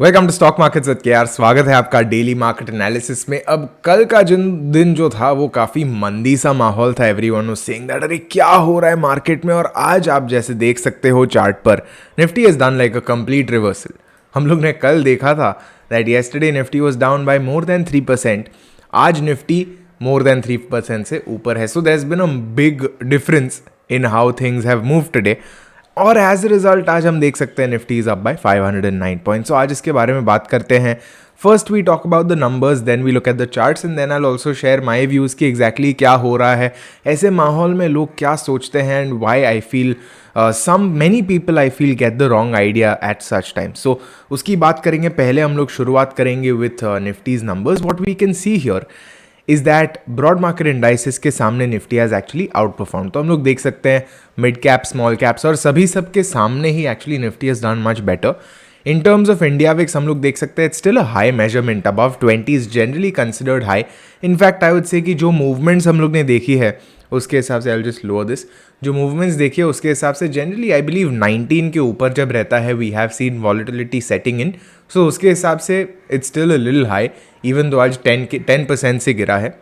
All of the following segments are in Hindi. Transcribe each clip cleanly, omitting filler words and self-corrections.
Welcome to stock markets with KR. स्वागत है आपका डेली मार्केट एनालिसिस में। अब कल का दिन जो था वो काफ़ी मंदी सा माहौल था। एवरीवन वाज सेइंग दैट अरे क्या हो रहा है मार्केट में। और आज आप जैसे देख सकते हो चार्ट पर, Nifty is done like a complete reversal. हम लोग ने कल देखा था that yesterday Nifty was down by more than 3%। आज निफ्टी मोर देन 3% से ऊपर है। So there has been a big difference in how things have moved today. और एज ए रिजल्ट आज हम देख सकते हैं Nifty is up by 509 points. तो आज इसके बारे में बात करते हैं। First we talk about the numbers, then we look at the charts and then I will also share my views कि एग्जैक्टली क्या हो रहा है, ऐसे माहौल में लोग क्या सोचते हैं and why I feel many people I feel get the wrong idea at such time. So उसकी बात करेंगे। पहले हम लोग शुरुआत करेंगे with Nifty's numbers. What we can see here is that broad market indices के सामने Nifty has actually outperform. तो हम लोग देख सकते हैं मिड कैप, स्मॉल कैप्स और सभी सब के सामने ही actually Nifty has done much better. In terms of India VIX हम लोग देख सकते हैं it's still a high measurement, above 20 is generally considered high. In fact I would say कि जो मूवमेंट्स हम लोग ने देखी है उसके हिसाब से, I will just lower this, जो मूवमेंट्स देखी है उसके हिसाब से जनरली आई बिलीव 19 के ऊपर जब रहता है we have seen volatility setting in. So उसके हिसाब से it's still a little high even though आज 10% से गिरा है।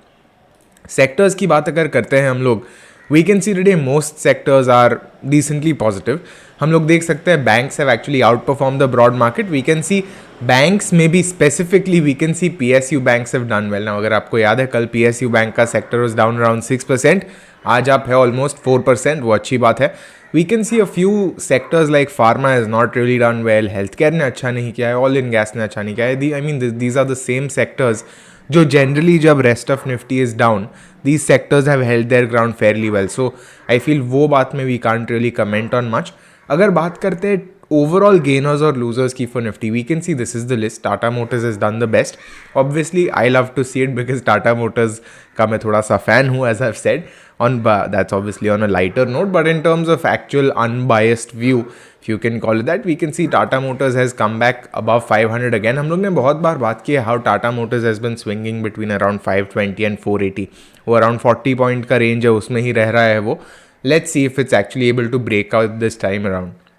सेक्टर्स की बात अगर करते हैं हम लोग, we can see today most sectors are decently positive. हम लोग देख सकते हैं banks have actually outperform the broad market. We can see banks में भी specifically we can see PSU banks have done well. ना अगर आपको याद है कल PSU बैंक का सेक्टर वाज डाउन अराउंड 6%, आज आप है ऑलमोस्ट 4%, वो अच्छी बात है। We can see a few sectors like pharma has not really done well, health care ने अच्छा नहीं किया है, ऑयल एंड गैस ने अच्छा नहीं किया है। I mean these are the same sectors जो जनरली जब rest of Nifty is down these sectors have held their ground fairly well. So I feel वो बात में we can't really comment on much. अगर बात करते हैं ओवरऑल गेनर्स और लूजर्स की for Nifty, we can see this is the list. Tata Motors is done the best. Obviously I love to see it because Tata Motors का मैं थोड़ा सा फैन हूँ, as I said on that's obviously on a lighter note, but in terms of actual unbiased view, if you can call it that, we can see Tata Motors has come back above 500 again. हम लोग ने बहुत बार बात की है how Tata Motors has been swinging between around 520 and 480. वो around 40 पॉइंट का रेंज है, उसमें ही रह रहा है वो। Let's see if it's actually able to break out this time around.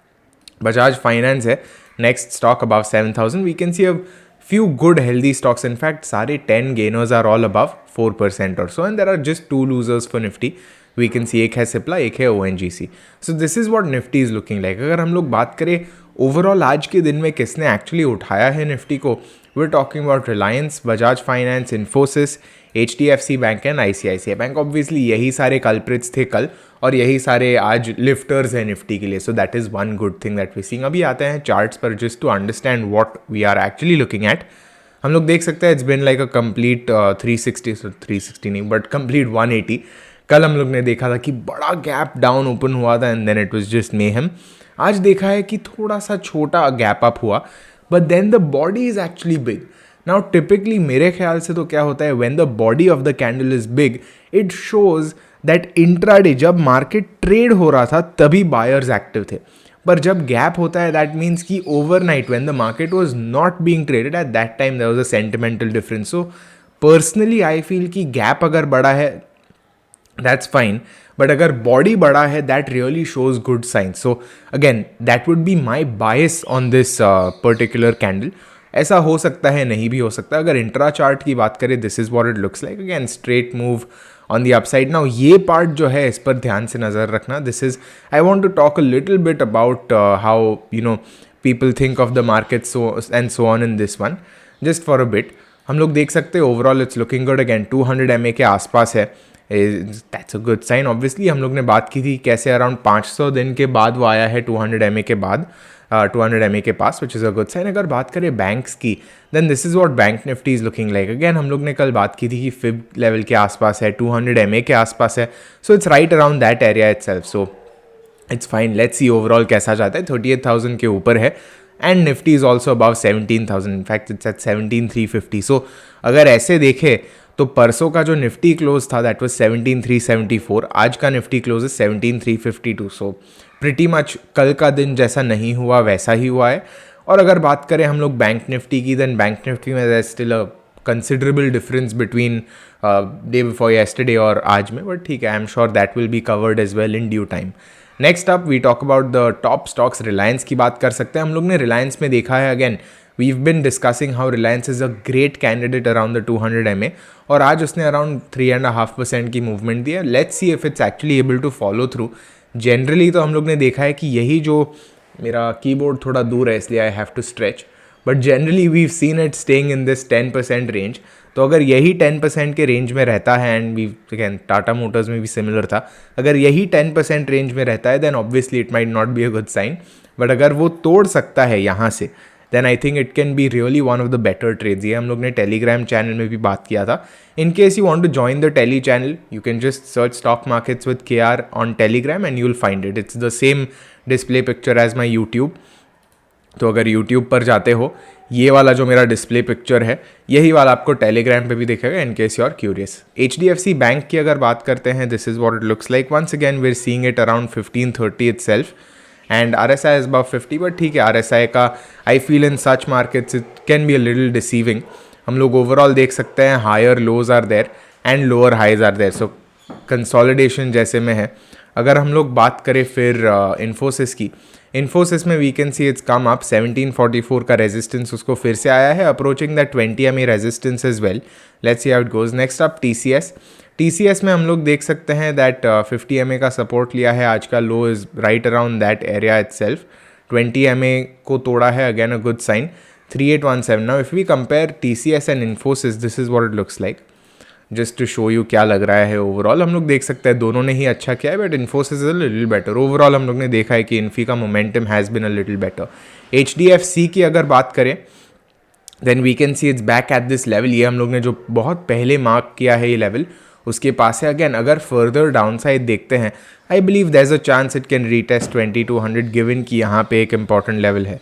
Bajaj Finance है next stock above 7,000. We can see a few good healthy stocks. In fact, सारे 10 gainers are all above 4% or so, and there are just 2 losers for Nifty. We can see एक है Cipla, एक है ONGC. So this is what Nifty is looking like. अगर हम लोग बात करें ओवरऑल आज के दिन में किसने एक्चुअली उठाया है निफ्टी को, we're talking about Reliance, Bajaj Finance, Infosys, HDFC bank and ICICI bank. Obviously यही सारे कल्प्रिट्स थे कल और यही सारे आज लिफ्टर्स हैं निफ्टी के लिए। So that is one good thing that we seeing. अभी आते हैं चार्ट्स पर just to understand what we are actually looking at. हम लोग देख सकते हैं it's been like a complete 360 नहीं बट कंप्लीट 180। कल हम लोग ने देखा था कि बड़ा गैप डाउन ओपन हुआ था and then it was just mayhem. आज देखा है कि थोड़ा सा छोटा गैप अप हुआ but then the body is actually big. Now typically मेरे ख्याल से तो क्या होता है, when the body of the candle is big it shows that intraday जब मार्केट ट्रेड हो रहा था तभी बायर्स एक्टिव थे। पर जब गैप होता है दैट मीन्स कि overnight when the market was not being traded at that time there was a sentimental difference. So personally I feel कि गैप अगर बड़ा है दैट्स फाइन, बट अगर बॉडी बड़ा है that really shows good science. So again that would be my bias on this particular candle. ऐसा हो सकता है, नहीं भी हो सकता। अगर इंट्रा चार्ट की बात करें this is what it looks like. Again straight move on the upside. Now ये पार्ट जो है इस पर ध्यान से नज़र रखना। This is I want to talk a little bit about how you know people think of the market so on in this one just for a bit. हम लोग देख सकते हैं overall it's looking good. Again 200 MA के आसपास है, that's a good sign. Obviously हम लोग ने बात की थी कैसे अराउंड 500 दिन के बाद वो आया है 200 MA के बाद 200 MA के पास, which is a good sign. अगर बात करें बैंक्स की then this is what bank Nifty is looking like. Again हम लोग ने कल बात की थी कि फिब लेवल के आसपास है, 200 MA के आसपास है। So it's right around that area itself. So it's fine. Let's see overall कैसा जाता है। 38,000 के ऊपर है and Nifty is also above 17,000। In fact it's at 17,350। So अगर ऐसे देखें तो परसों का जो निफ्टी क्लोज था दैट वाज 17,374, आज का Nifty close is 17,352। So pretty much कल का दिन जैसा नहीं हुआ वैसा ही हुआ है। और अगर बात करें हम लोग बैंक निफ्टी की, देन बैंक निफ्टी में still a considerable difference between day before yesterday और आज में, बट ठीक है, I am sure that will be covered as well in due time. Next up we talk about the top stocks. Reliance की बात कर सकते हैं हम लोग ने। रिलायंस में देखा है again we've been discussing how Reliance is a great candidate around the 200 MA, और आज उसने अराउंड 3.5% की मूवमेंट दी है. Let's see if it's actually able to follow through. Generally तो हम लोग ने देखा है कि यही जो, मेरा कीबोर्ड थोड़ा दूर है इसलिए I have to stretch, but generally we've seen it staying in this 10% range. तो अगर यही 10% के रेंज में रहता है, and we again Tata Motors में भी सिमिलर था, अगर यही 10% रेंज में रहता है then obviously it might not be a good sign. But अगर वो तोड़ सकता है यहाँ से, then I think it can be really one of the better trades. ये हम लोग ने टेलीग्राम चैनल में भी बात किया था. In case you want to join the tele channel, you can just search stock markets with KR on Telegram and you will find it. It's the same display picture as my YouTube. तो अगर यूट्यूब पर जाते हो, ये वाला जो मेरा डिस्प्ले पिक्चर है, यही वाला आपको टेलीग्राम पे भी दिखेगा in case you are curious. HDFC bank की अगर बात करते हैं, this is what it looks like. Once again we are seeing it around 1530 itself, and RSI is about 50. But ठीक है, RSI का I feel in such markets it can be a little deceiving. हम लोग ओवरऑल देख सकते हैं higher lows are there and lower highs are there, so consolidation जैसे में है. अगर हम लोग बात करें फिर इन्फोसिस की, इन्फोसिस में we can see it's come up. 1744 का रेजिस्टेंस उसको फिर से आया है, approaching that 20 MA resistance as well. Let's see how it goes. Next up TCS में हम लोग देख सकते हैं दैट 50 MA का सपोर्ट लिया है. आज का low is right around that area itself. 20 MA को तोड़ा है, again a good sign. 3817. Now if we compare TCS and Infosys, this is what it looks like. Just to show you क्या लग रहा है ओवरऑल. हम लोग देख सकते हैं दोनों ने ही अच्छा किया है, but Infosys is a little better. Overall हम लोग ने देखा है कि इन्फी का momentum has been a little better. HDFC की अगर बात करें, then we can see it's back at this level. ये हम लोग ने जो बहुत पहले मार्क किया है ये लेवल, उसके पास है. अगेन अगर फर्दर डाउन साइड देखते हैं, I believe there is a chance it can retest 2200 given कि यहाँ पे एक इंपॉर्टेंट लेवल है.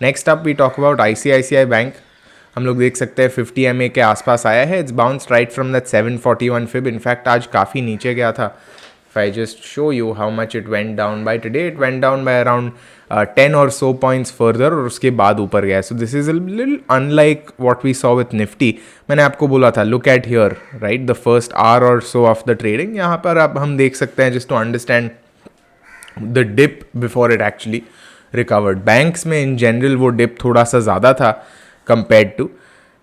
Next up we talk about ICICI bank. हम लोग देख सकते हैं 50 MA के आसपास आया है. It's bounce right from that 741 fib. In fact आज काफ़ी नीचे गया था. If I just show you how much it went down by today, it went down by around 10 और सो पॉइंट्स फर्दर, और उसके बाद ऊपर गया. So this is a little unlike what we saw with Nifty. मैंने आपको बोला था look at here, right, the first hour और सो ऑफ द ट्रेडिंग. यहाँ पर अब हम देख सकते हैं just to understand the dip before it actually recovered. Banks में इन जनरल वो डिप थोड़ा सा ज़्यादा था compared to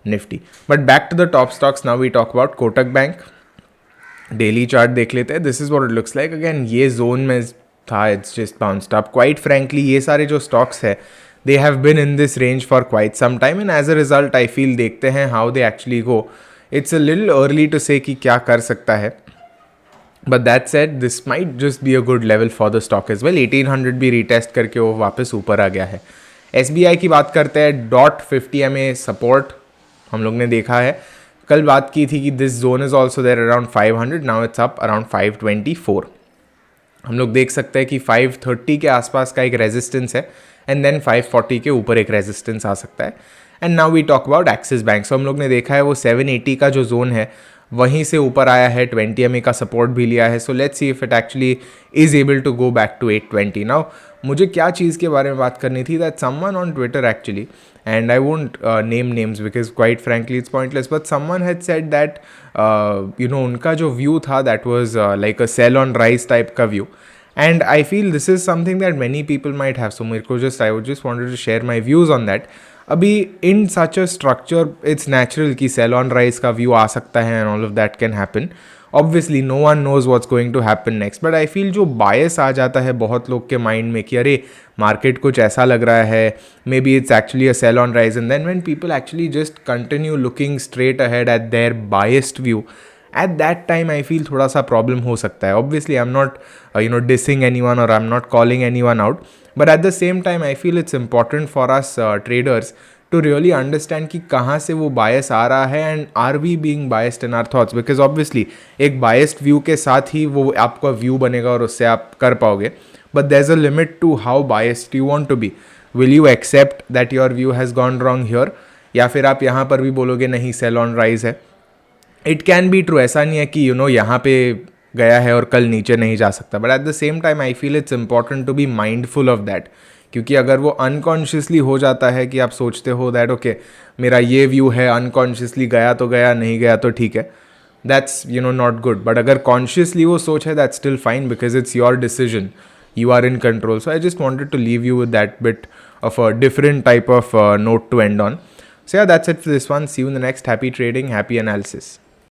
Nifty. But back to the top stocks, now we talk about Kotak Bank. Daily chart देख लेते हैं. This is what it looks like. Again ये जोन में था, it's just bounced up. Quite frankly ये सारे जो स्टॉक्स है, they have been in this range for quite some time, and as a result I feel देखते हैं how they actually go. It's a little early to say कि क्या कर सकता है, but that said this might just be a good level for the stock as well. 1800 भी रिटेस्ट करके वो वापस ऊपर आ गया है. SBI की बात करते हैं. .50 MA सपोर्ट हम लोग ने देखा है. कल बात की थी कि this zone is also there around 500. Now it's up around 524. हम लोग देख सकते हैं कि 530 के आसपास का एक रेजिस्टेंस है, एंड देन 540 के ऊपर एक रेजिस्टेंस आ सकता है. And now we talk about Axis Bank. So हम लोग ने देखा है वो 780 का जो जोन है वहीं से ऊपर आया है. 20 MA का सपोर्ट भी लिया है. So let's see if it actually is able to go back to 820. Now मुझे क्या चीज़ के बारे में बात करनी थी, that someone on Twitter actually, and I won't name names because quite frankly it's pointless, but someone had said that you know उनका जो व्यू था that was like a sell on rise type का view. And I feel this is something that many people might have. So मेरे को just I would just wanted to share my views on that. अभी in such a structure it's natural कि सेल ऑन राइज का व्यू आ सकता है, and all of that can happen. Obviously no one knows what's going to happen next, but I feel जो बायस आ जाता है बहुत लोग के माइंड में कि अरे मार्केट कुछ ऐसा लग रहा है, maybe it's actually a sell on rise, and then when people actually just continue looking straight ahead at their biased view, at that time I feel थोड़ा सा प्रॉब्लम हो सकता है. Obviously I am not dissing anyone और I am not calling anyone out, but at the same time I feel it's important for us traders to really understand कि कहाँ से वो बायस आ रहा है, and are we being biased in our thoughts, because obviously एक बायस्ड व्यू के साथ ही वो आपका व्यू बनेगा और उससे आप कर पाओगे. But there is a limit to how biased you want to be. Will you accept that your view has gone wrong here, या फिर आप यहाँ पर भी बोलोगे नहीं सेल ऑन राइज है. इट कैन बी ट्रू, ऐसा नहीं है कि यहाँ पे गया है और कल नीचे नहीं जा सकता, but at the same time I feel it's important to be mindful of that. क्योंकि अगर वो अनकॉन्शियसली हो जाता है कि आप सोचते हो दैट ओके मेरा ये व्यू है, अनकॉन्शियसली गया तो गया, नहीं गया तो ठीक है, दैट्स नॉट गुड. बट अगर कॉन्शियसली वो सोच है that's still fine because it's your decision, you are in control. So I just wanted to leave you with that bit of a different type of note to end on. So yeah, that's it for this one. See you in the next. Happy trading, happy analysis.